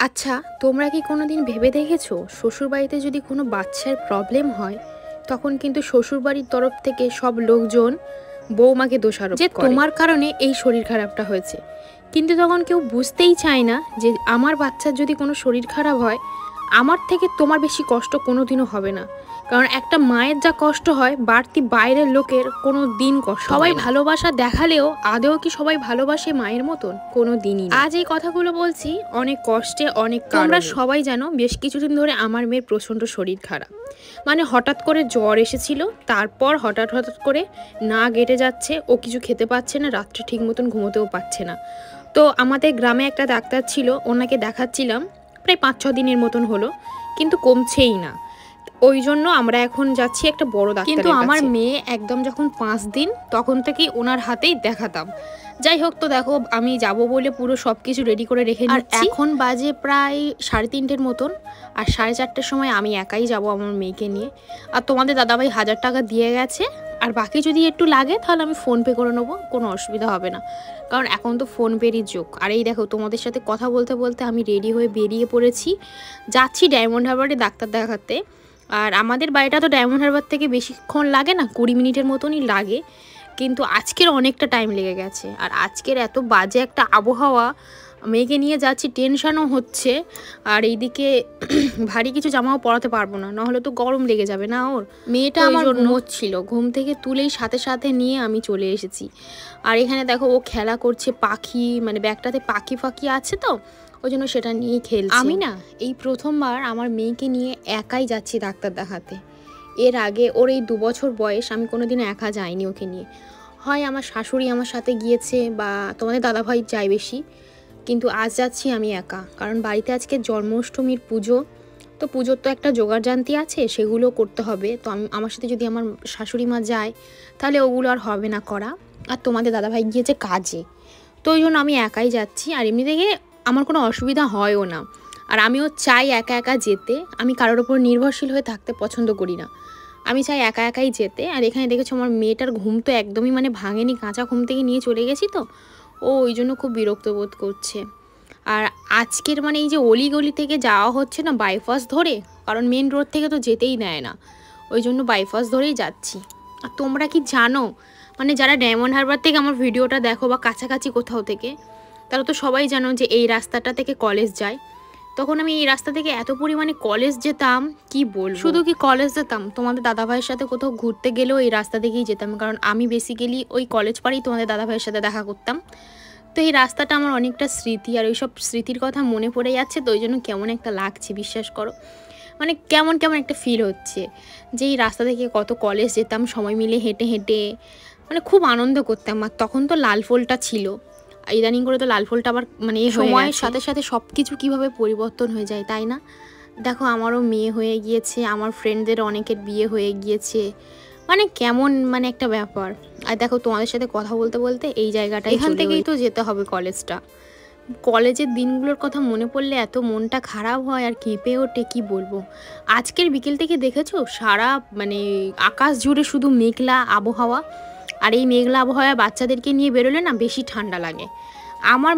আচ্ছা, তোমরা কি কোনোদিন ভেবে দেখেছো শ্বশুরবাড়িতে যদি কোনো বাচ্চার প্রবলেম হয় তখন কিন্তু শ্বশুরবাড়ির তরফ থেকে সব লোকজন বৌমাকে দোষারোপ করে যে তোমার কারণে এই শরীর খারাপটা হয়েছে। কিন্তু তখন কেউ বুঝতেই চায় না যে আমার বাচ্চার যদি কোনো শরীর খারাপ হয় আমার থেকে তোমার বেশি কষ্ট কোনোদিনও হবে না। কারণ একটা মায়ের যা কষ্ট হয় বাড়তি বাইরের লোকের কোনো দিন কষ্ট সবাই ভালোবাসা দেখালেও আদেও কি সবাই ভালোবাসে মায়ের মতন? কোনো দিনই না। আজ এই কথাগুলো বলছি অনেক কষ্টে, অনেক তোমরা সবাই জানো বেশ কিছুদিন ধরে আমার মেয়ের প্রচণ্ড শরীর খারাপ, মানে হঠাৎ করে জ্বর এসেছিল, তারপর হঠাৎ করে না কেটে যাচ্ছে, ও কিছু খেতে পাচ্ছে না, রাত্রে ঠিক মতন ঘুমোতেও পাচ্ছে না। তো আমাদের গ্রামে একটা ডাক্তার ছিল, ওনাকে দেখাচ্ছিলাম, প্রায় ৫-৬ দিনের মতন হলো, কিন্তু কমছেই না। ওই জন্য আমরা এখন যাচ্ছি একটা বড় ডাক্তারের কাছে। কিন্তু আমার মেয়ে একদম যখন ৫ দিন তখন থেকেই ওনার হাতেই দেখাতাম। যাই হোক, তো দেখো আমি যাব বলে পুরো সব কিছু রেডি করে রেখে নিচ্ছি। এখন বাজে প্রায় ৩:৩০ মতন, আর ৪:৩০ সময় আমি একাই যাব আমার মেয়েকে নিয়ে। আর তোমাদের দাদাভাই ১০০০ টাকা দিয়ে গেছে, আর বাকি যদি একটু লাগে তাহলে আমি ফোনপে করে নেবো, কোনো অসুবিধা হবে না, কারণ এখন তো ফোনপেরই যুগ। আর এই দেখো তোমাদের সাথে কথা বলতে বলতে আমি রেডি হয়ে বেরিয়ে পড়েছি, যাচ্ছি ডায়মন্ড হারবারে ডাক্তার দেখাতে। আর আমাদের বাড়িটা তো ডায়মন্ড হারবার থেকে বেশিক্ষণ লাগে না, ২০ মিনিটের মতনই লাগে, কিন্তু আজকের অনেকটা টাইম লেগে গেছে। আর আজকের এত বাজে একটা আবহাওয়া, মেয়েকে নিয়ে যাচ্ছি, টেনশানও হচ্ছে। আর এইদিকে ভারী কিছু জামাও পরাতে পারবো না, নাহলে তো গরম লেগে যাবে না ওর। মেয়েটা আমার ঘুমোচ্ছিল, ঘুম থেকে তুলেই সাথে সাথে নিয়ে আমি চলে এসেছি। আর এখানে দেখো ও খেলা করছে পাখি, মানে ব্যাগটাতে পাখি ফাঁকি আছে তো ওই জন্য সেটা নিয়েই খেলছে। আমি না এই প্রথমবার আমার মেয়েকে নিয়ে একাই যাচ্ছি ডাক্তার দেখাতে। এর আগে ওর এই ২ বছর বয়স আমি কোনোদিনও একা যাইনি ওকে নিয়ে, হয় আমার শাশুড়ি আমার সাথে গিয়েছে বা তোমাদের দাদাভাই যায় বেশি, কিন্তু আজ যাচ্ছি আমি একা, কারণ বাড়িতে আজকে জন্মাষ্টমীর পুজো, তো পুজোর তো একটা জোগাড় জান্তি আছে, সেগুলো করতে হবে। তো আমার সাথে যদি আমার শাশুড়ি মা যায় তাহলে ওগুলো আর হবে না করা, আর তোমাদের দাদাভাই গিয়েছে কাজে, তো ওই জন্য আমি একাই যাচ্ছি। আর এমনি থেকে আমার কোনো অসুবিধা হয়ও না, আর আমিও চাই একা একা যেতে, আমি কারোর ওপর নির্ভরশীল হয়ে থাকতে পছন্দ করি না, আমি চাই একা একাই যেতে। আর এখানে দেখেছো আমার মেয়েটার ঘুম তো একদমই মানে ভাঙেনি, কাঁচা ঘুম থেকে নিয়ে চলে গেছি তো ও ওই জন্য খুব বিরক্ত বোধ করছে। আর আজকের মানে এই যে অলিগলি থেকে যাওয়া হচ্ছে না বাইপাস ধরে, কারণ মেন রোড থেকে তো যেতেই দেয় না, ওই জন্য বাইপাস ধরেই যাচ্ছি। আর তোমরা কি জানো, মানে যারা ডায়মন্ড হারবার থেকে আমার ভিডিওটা দেখো বা কাছাকাছি কোথাও থেকে, তারা তো সবাই জানো যে এই রাস্তাটা থেকে কলেজ যায়। তখন আমি এই রাস্তা থেকে এত পরিমাণে কলেজ যেতাম কি বলবো, শুধু কি কলেজ যেতাম, তোমাদের দাদাভাইয়ের সাথে কোথাও ঘুরতে গেলেও এই রাস্তা থেকেই যেতাম, কারণ আমি বেসিক্যালি ওই কলেজ পাড়েই তোমাদের দাদাভাইয়ের সাথে দেখা করতাম। তো এই রাস্তাটা আমার অনেকটা স্মৃতি, আর ওইসব স্মৃতির কথা মনে পড়ে যাচ্ছে, তো ওই জন্য কেমন একটা লাগছে বিশ্বাস করো, মানে কেমন কেমন একটা ফিল হচ্ছে যে এই রাস্তা থেকে কত কলেজ যেতাম সময় মিলে হেঁটে হেঁটে, মানে খুব আনন্দ করতাম। আর তখন তো লাল ফলটা ছিল, ইদানিং করে তো লাল ফলটা আবার মানে সময়ের সাথে সাথে সব কিছু কীভাবে পরিবর্তন হয়ে যায়, তাই না? দেখো আমারও মেয়ে হয়ে গিয়েছে, আমার ফ্রেন্ডদের অনেকের বিয়ে হয়ে গিয়েছে, মানে কেমন মানে একটা ব্যাপার। আর দেখো তোমাদের সাথে কথা বলতে বলতে এই জায়গাটা, এখান থেকেই তো যেতে হবে কলেজটা। কলেজের দিনগুলোর কথা মনে পড়লে এত মনটা খারাপ হয় আর কেঁপে ওঠে, কি বলবো। আজকের বিকেল থেকে দেখেছো সারা মানে আকাশ জুড়ে শুধু মেঘলা আবহাওয়া, আর এই মেঘলা আবহাওয়া বাচ্চাদেরকে নিয়ে বেরোলে না বেশি ঠান্ডা লাগে। আমার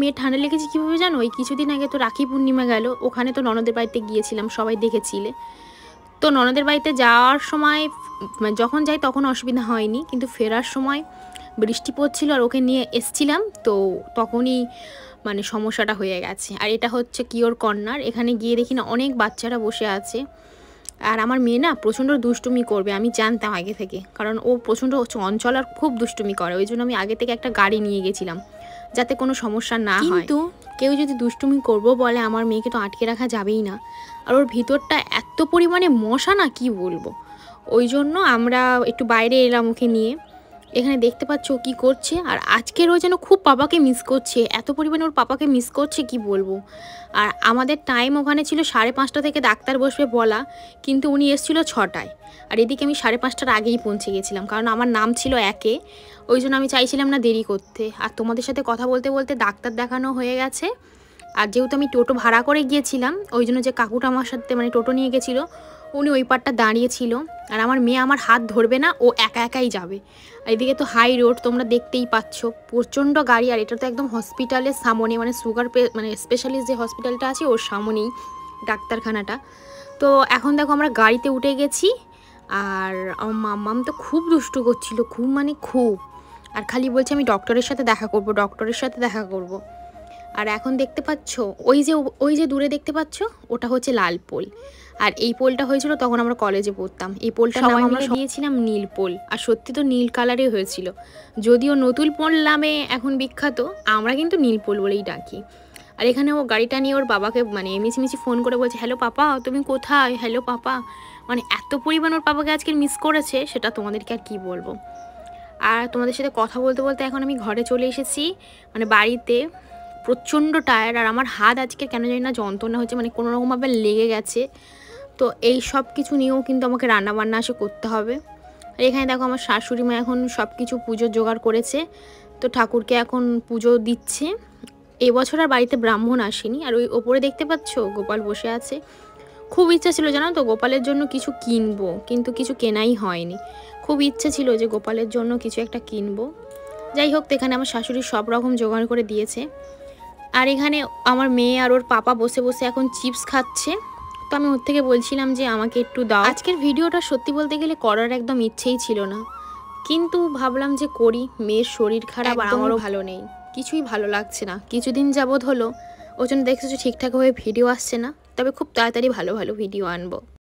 মেয়ে ঠান্ডা লেগেছে কীভাবে জানো, ওই কিছুদিন আগে তো রাখি পূর্ণিমা গেল, ওখানে তো ননদের বাড়িতে গিয়েছিলাম, সবাই দেখেছিলে। তো ননদের বাড়িতে যাওয়ার সময় যখন যাই তখন অসুবিধা হয়নি, কিন্তু ফেরার সময় বৃষ্টি পড়ছিল আর ওকে নিয়ে এসছিলাম, তো তখনই মানে সমস্যাটা হয়ে গেছে। আর এটা হচ্ছে কিওর কর্নার, এখানে গিয়ে দেখি না অনেক বাচ্চারা বসে আছে। আর আমার মেয়ে না প্রচণ্ড দুষ্টুমি করবে, আমি জানতাম আগে থেকে, কারণ ও প্রচণ্ড চঞ্চল আর খুব দুষ্টুমি করে, ওই জন্য আমি আগে থেকে একটা গাড়ি নিয়ে গেছিলাম যাতে কোনো সমস্যা না হয়। কিন্তু কেউ যদি দুষ্টুমি করবো বলে আমার মেয়েকে তো আটকে রাখা যাবেই না, আর ওর ভিতরটা এত পরিমাণে মশা না কি বলবো, ওই জন্য আমরা একটু বাইরে এলাম ওকে নিয়ে। এখানে দেখতে পাচ্ছ কি করছে, আর আজকের ও যেন খুব পাপাকে মিস করছে, এত পরিমাণে ওর পাপাকে মিস করছে কি বলবো। আর আমাদের টাইম ওখানে ছিল 5:30 থেকে ডাক্তার বসবে বলা, কিন্তু উনি এসেছিল 6টায়, আর এদিকে আমি 5:30টার আগেই পৌঁছে গেছিলাম, কারণ আমার নাম ছিল 1-এ, ওই জন্য আমি চাইছিলাম না দেরি করতে। আর তোমাদের সাথে কথা বলতে বলতে ডাক্তার দেখানো হয়ে গেছে। আর যেহেতু আমি টোটো ভাড়া করে গিয়েছিলাম, ওই জন্য যে কাকুটা আমার সাথে মানে টোটো নিয়ে গেছিলো, উনি ওই পারটা দাঁড়িয়েছিল, আর আমার মেয়ে আমার হাত ধরবে না, ও একা একাই যাবে। আর এদিকে তো হাই রোড, তোমরা দেখতেই পাচ্ছ প্রচণ্ড গাড়ি। আর এটা তো একদম হসপিটালের সামনে, মানে সুগার মানে স্পেশালিস্ট যে হসপিটালটা আছে ওর সামনেই ডাক্তারখানাটা। তো এখন দেখো আমরা গাড়িতে উঠে গেছি, আর আমার মাম্মাম তো খুব দুষ্টু করছিল, খুব মানে খুব, আর খালি বলছে আমি ডক্টরের সাথে দেখা করব, ডক্টরের সাথে দেখা করব। আর এখন দেখতে পাচ্ছ ওই যে দূরে দেখতে পাচ্ছ ওটা হচ্ছে লাল পোল, আর এই পোলটা হয়েছিল তখন আমরা কলেজে পড়তাম। এই পোলটা নাম আমরা দিয়েছিলাম নীল পোল, আর সত্যি তো নীল কালারে হয়েছিল, যদিও নতুন পোল নামে এখন বিখ্যাত, আমরা কিন্তু নীল পোল বলেই ডাকি। আর এখানে ও গাড়িটা নিয়ে ওর বাবাকে মানে মিছিমিছি ফোন করে বলছে, হ্যালো পাপা তুমি কোথায়, হ্যালো পাপা, মানে এত পরিমাণ ওর পাপাকে আজকে মিস করেছে সেটা তোমাদেরকে আর কি বলবো। আর তোমাদের সাথে কথা বলতে বলতে এখন আমি ঘরে চলে এসেছি, মানে বাড়িতে প্রচণ্ড টায়ার্ড, আর আমার হাত আজকে কেন জানি না যন্ত্রণা হচ্ছে, মানে কোনো রকমভাবে লেগে গেছে। তো এই সব কিছু নিয়েও কিন্তু আমাকে রান্নাবান্না আসে করতে হবে। আর এখানে দেখো আমার শাশুড়ি মা এখন সব কিছু পুজোর জোগাড় করেছে, তো ঠাকুরকে এখন পুজো দিচ্ছে। এবছর আর বাড়িতে ব্রাহ্মণ আসেনি। আর ওই ওপরে দেখতে পাচ্ছ গোপাল বসে আছে, খুব ইচ্ছা ছিল জানো তো গোপালের জন্য কিছু কিনবো, কিন্তু কিছু কেনাই হয়নি। খুব ইচ্ছে ছিল যে গোপালের জন্য কিছু একটা কিনবো। যাই হোক, তো এখানে আমার শাশুড়ি সব রকম জোগাড় করে দিয়েছে। আর এখানে আমার মেয়ে আর ওর পাপা বসে বসে এখন চিপস খাচ্ছে, তো আমি ওর থেকে বলছিলাম যে আমাকে একটু দাও। আজকের ভিডিওটা সত্যি বলতে গেলে করার একদম ইচ্ছেই ছিল না, কিন্তু ভাবলাম যে করি, মেয়ের শরীর খারাপ আর আমারও ভালো নেই, কিছুই ভালো লাগছে না, কিছুদিন যাবৎ হলো। ওই জন্য দেখতেছো ঠিকঠাকভাবে ভিডিও আসছে না, তবে খুব তাড়াতাড়ি ভালো ভালো ভিডিও আনবো।